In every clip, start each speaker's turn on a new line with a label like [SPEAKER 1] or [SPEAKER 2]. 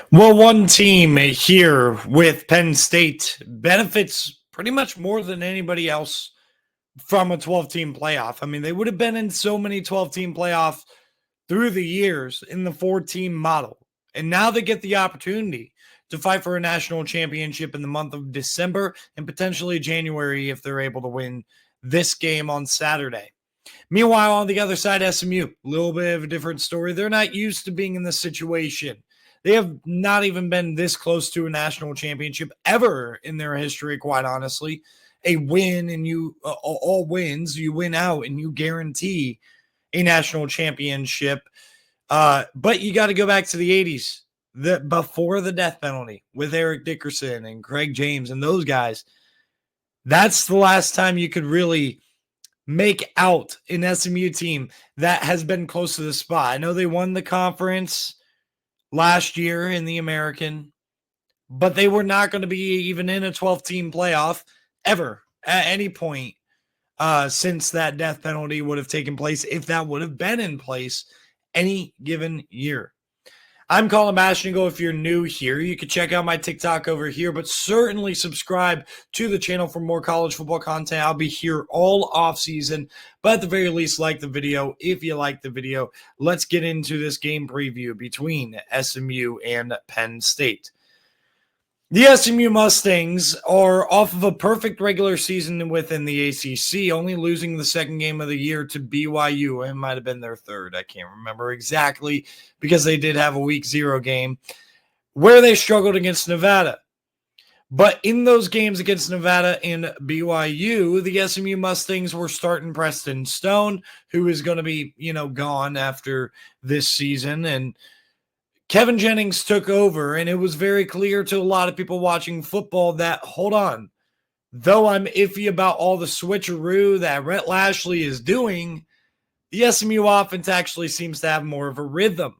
[SPEAKER 1] Well, one team here with Penn State benefits pretty much more than anybody else from a 12-team playoff. I mean, they would have been in so many 12-team playoffs through the years in the 4-team model. And now they get the opportunity to fight for a national championship in the month of December and potentially January if they're able to win this game on Saturday. Meanwhile, on the other side, SMU, a little bit of a different story. They're not used to being in this situation. They have not even been this close to a national championship ever in their history, quite honestly. A win and all wins, you win out and you guarantee a national championship. But you got to go back to the 80s, before the death penalty with Eric Dickerson and Craig James and those guys. That's the last time you could really make out an SMU team that has been close to the spot. I know they won the conference last year in the American, but they were not going to be even in a 12-team playoff ever at any point since that death penalty would have taken place, if that would have been in place any given year. I'm Colin Bashnigal. If you're new here, you can check out my TikTok over here, but certainly subscribe to the channel for more college football content. I'll be here all off season, but at the very least, like the video. If you like the video, let's get into this game preview between SMU and Penn State. The SMU Mustangs are off of a perfect regular season within the ACC, only losing the second game of the year to BYU. It might have been their third. I can't remember exactly because they did have a week 0 game where they struggled against Nevada. But in those games against Nevada and BYU, the SMU Mustangs were starting Preston Stone, who is going to be, gone after this season. And Kevin Jennings took over, and it was very clear to a lot of people watching football that, hold on, though I'm iffy about all the switcheroo that Rhett Lashlee is doing, the SMU offense actually seems to have more of a rhythm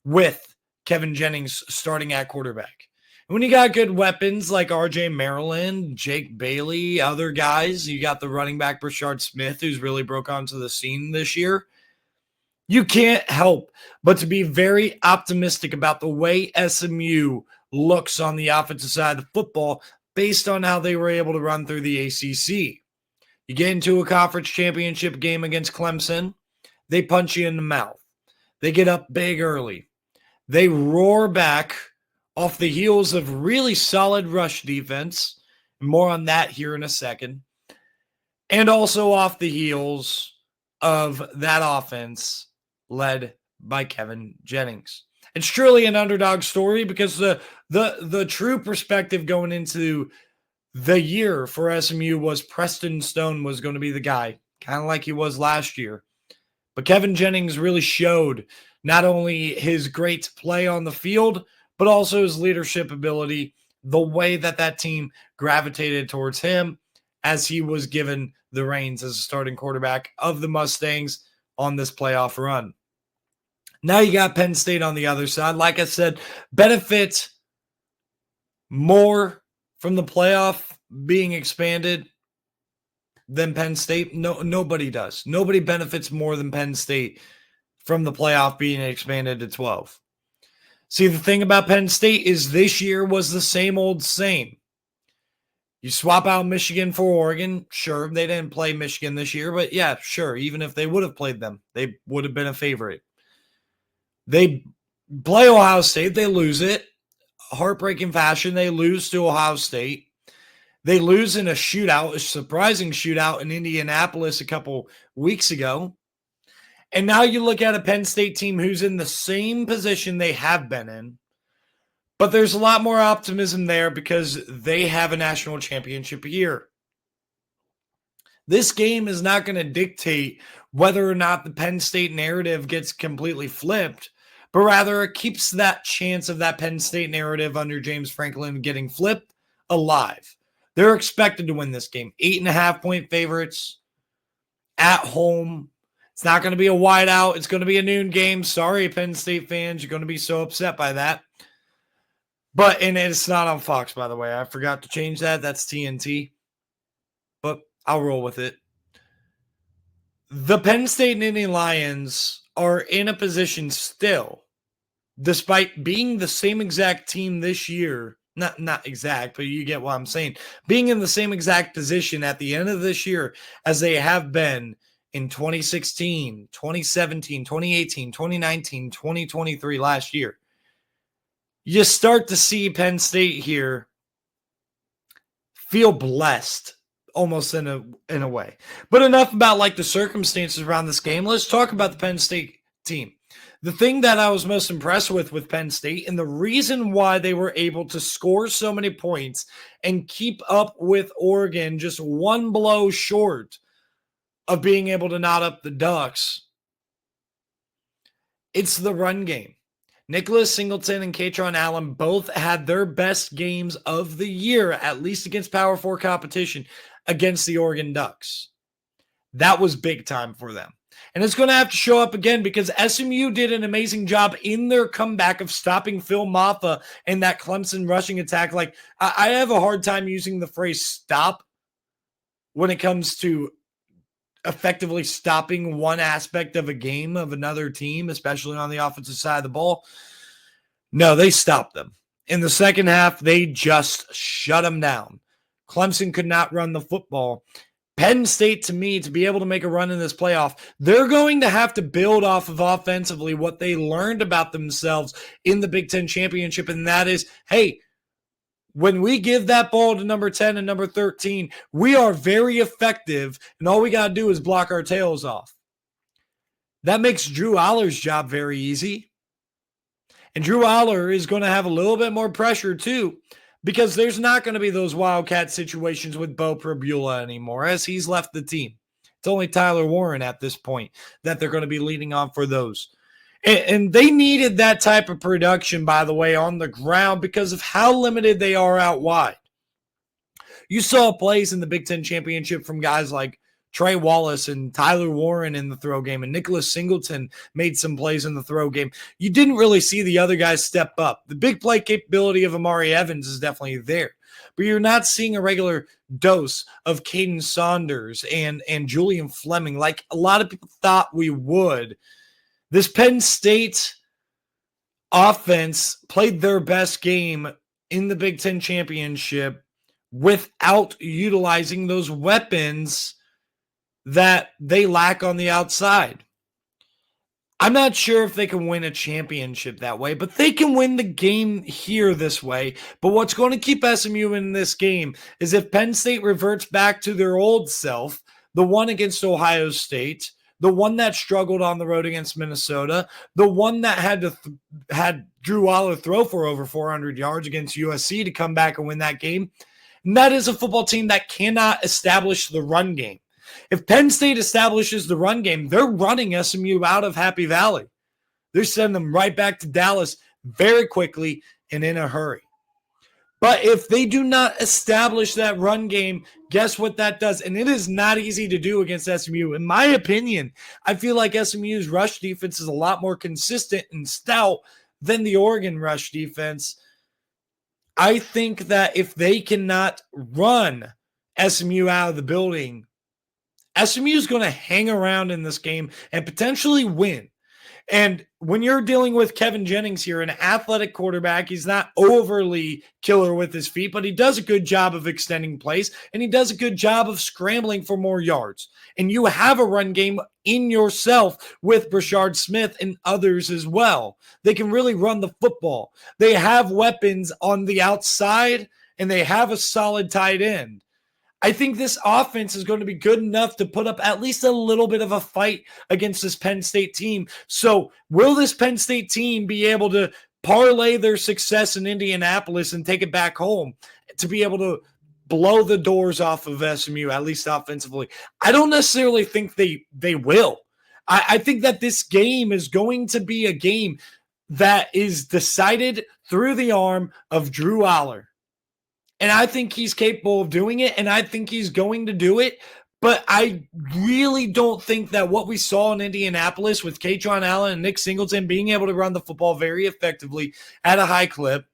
[SPEAKER 1] with Kevin Jennings starting at quarterback. And when you got good weapons like RJ Maryland, Jake Bailey, other guys, you got the running back Brashard Smith, who's really broke onto the scene this year. You can't help but to be very optimistic about the way SMU looks on the offensive side of the football based on how they were able to run through the ACC. You get into a conference championship game against Clemson, they punch you in the mouth. They get up big early. They roar back off the heels of really solid rush defense. More on that here in a second. And also off the heels of that offense led by Kevin Jennings. It's truly an underdog story because the true perspective going into the year for SMU was Preston Stone was going to be the guy, kind of like he was last year. But Kevin Jennings really showed not only his great play on the field, but also his leadership ability, the way that team gravitated towards him as he was given the reins as a starting quarterback of the Mustangs on this playoff run. Now you got Penn State on the other side. Like I said, benefit more from the playoff being expanded than Penn State. No, nobody does. Nobody benefits more than Penn State from the playoff being expanded to 12. See, the thing about Penn State is this year was the same old same. You swap out Michigan for Oregon. Sure, they didn't play Michigan this year, but yeah, sure. Even if they would have played them, they would have been a favorite. They play Ohio State. They lose it. Heartbreaking fashion. They lose to Ohio State. They lose in a shootout, a surprising shootout in Indianapolis a couple weeks ago. And now you look at a Penn State team who's in the same position they have been in. But there's a lot more optimism there because they have a national championship year. This game is not going to dictate whether or not the Penn State narrative gets completely flipped, but rather it keeps that chance of that Penn State narrative under James Franklin getting flipped alive. They're expected to win this game. 8.5-point favorites at home. It's not going to be a whiteout. It's going to be a noon game. Sorry, Penn State fans. You're going to be so upset by that. And it's not on Fox, by the way. I forgot to change that. That's TNT. But I'll roll with it. The Penn State Nittany Lions are in a position still despite being the same exact team this year, not exact, but you get what I'm saying, being in the same exact position at the end of this year as they have been in 2016, 2017, 2018, 2019, 2023 last year. You start to see Penn State here feel blessed almost in a way. But enough about like the circumstances around this game. Let's talk about the Penn State team. The thing that I was most impressed with Penn State, and the reason why they were able to score so many points and keep up with Oregon just one blow short of being able to knot up the Ducks, it's the run game. Nicholas Singleton and Katron Allen both had their best games of the year, at least against Power 4 competition, against the Oregon Ducks. That was big time for them. And it's going to have to show up again because SMU did an amazing job in their comeback of stopping Phil Maffa and that Clemson rushing attack. Like, I have a hard time using the phrase stop when it comes to effectively stopping one aspect of a game of another team, especially on the offensive side of the ball. No, they stopped them. In the second half, they just shut them down. Clemson could not run the football. Penn State, to me, to be able to make a run in this playoff, they're going to have to build off of offensively what they learned about themselves in the Big Ten Championship, and that is, hey, when we give that ball to number 10 and number 13, we are very effective, and all we got to do is block our tails off. That makes Drew Allar's job very easy. And Drew Aller is going to have a little bit more pressure too, because there's not going to be those Wildcat situations with Bo Prabula anymore, as he's left the team. It's only Tyler Warren at this point that they're going to be leaning on for those. And they needed that type of production, by the way, on the ground because of how limited they are out wide. You saw plays in the Big Ten Championship from guys like Trey Wallace and Tyler Warren in the throw game, and Nicholas Singleton made some plays in the throw game. You didn't really see the other guys step up. The big play capability of Amari Evans is definitely there, but you're not seeing a regular dose of Caden Saunders and Julian Fleming like a lot of people thought we would. This Penn State offense played their best game in the Big Ten Championship without utilizing those weapons that they lack on the outside. I'm not sure if they can win a championship that way, but they can win the game here this way. But what's going to keep SMU in this game is if Penn State reverts back to their old self, the one against Ohio State, the one that struggled on the road against Minnesota, the one that had Drew Aller throw for over 400 yards against USC to come back and win that game. And that is a football team that cannot establish the run game. If Penn State establishes the run game, they're running SMU out of Happy Valley. They're sending them right back to Dallas very quickly and in a hurry. But if they do not establish that run game, guess what that does? And it is not easy to do against SMU. In my opinion, I feel like SMU's rush defense is a lot more consistent and stout than the Oregon rush defense. I think that if they cannot run SMU out of the building, SMU is going to hang around in this game and potentially win. And when you're dealing with Kevin Jennings here, an athletic quarterback, he's not overly killer with his feet, but he does a good job of extending plays, and he does a good job of scrambling for more yards. And you have a run game in yourself with Brashard Smith and others as well. They can really run the football. They have weapons on the outside, and they have a solid tight end. I think this offense is going to be good enough to put up at least a little bit of a fight against this Penn State team. So will this Penn State team be able to parlay their success in Indianapolis and take it back home to be able to blow the doors off of SMU, at least offensively? I don't necessarily think they will. I think that this game is going to be a game that is decided through the arm of Drew Aller. And I think he's capable of doing it, and I think he's going to do it. But I really don't think that what we saw in Indianapolis with Katron Allen and Nick Singleton being able to run the football very effectively at a high clip,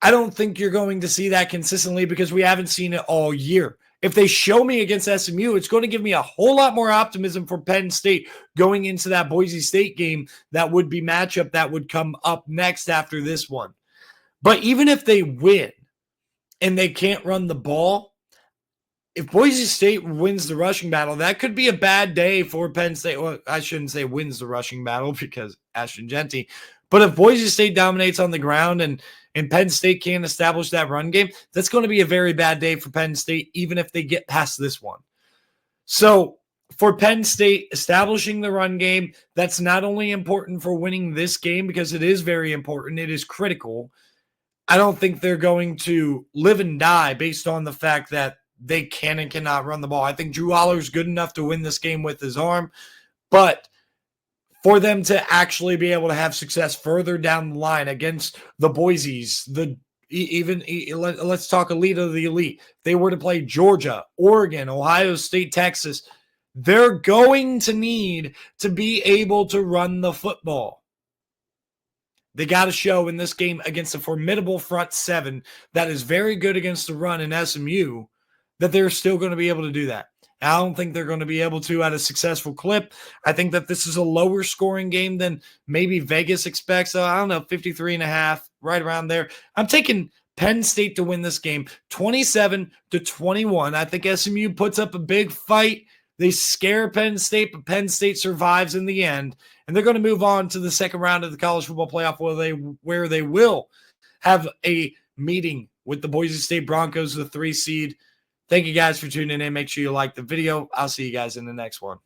[SPEAKER 1] I don't think you're going to see that consistently because we haven't seen it all year. If they show me against SMU, it's going to give me a whole lot more optimism for Penn State going into that Boise State game. That would be matchup that would come up next after this one. But even if they win and they can't run the ball, if Boise State wins the rushing battle, that could be a bad day for Penn State. Well, I shouldn't say wins the rushing battle because Ashton Genty. But if Boise State dominates on the ground and Penn State can't establish that run game, that's going to be a very bad day for Penn State, even if they get past this one. So for Penn State, establishing the run game, that's not only important for winning this game because it is very important. It is critical. I don't think they're going to live and die based on the fact that they can and cannot run the ball. I think Drew Aller's good enough to win this game with his arm, but for them to actually be able to have success further down the line against the Boise's, let's talk elite of the elite. If they were to play Georgia, Oregon, Ohio State, Texas, they're going to need to be able to run the football. They got to show in this game against a formidable front seven that is very good against the run in SMU that they're still going to be able to do that. I don't think they're going to be able to at a successful clip. I think that this is a lower scoring game than maybe Vegas expects. So I don't know, 53.5, right around there. I'm taking Penn State to win this game 27-21. I think SMU puts up a big fight. They scare Penn State, but Penn State survives in the end. And they're going to move on to the second round of the college football playoff where they will have a meeting with the Boise State Broncos, the 3 seed. Thank you guys for tuning in. Make sure you like the video. I'll see you guys in the next one.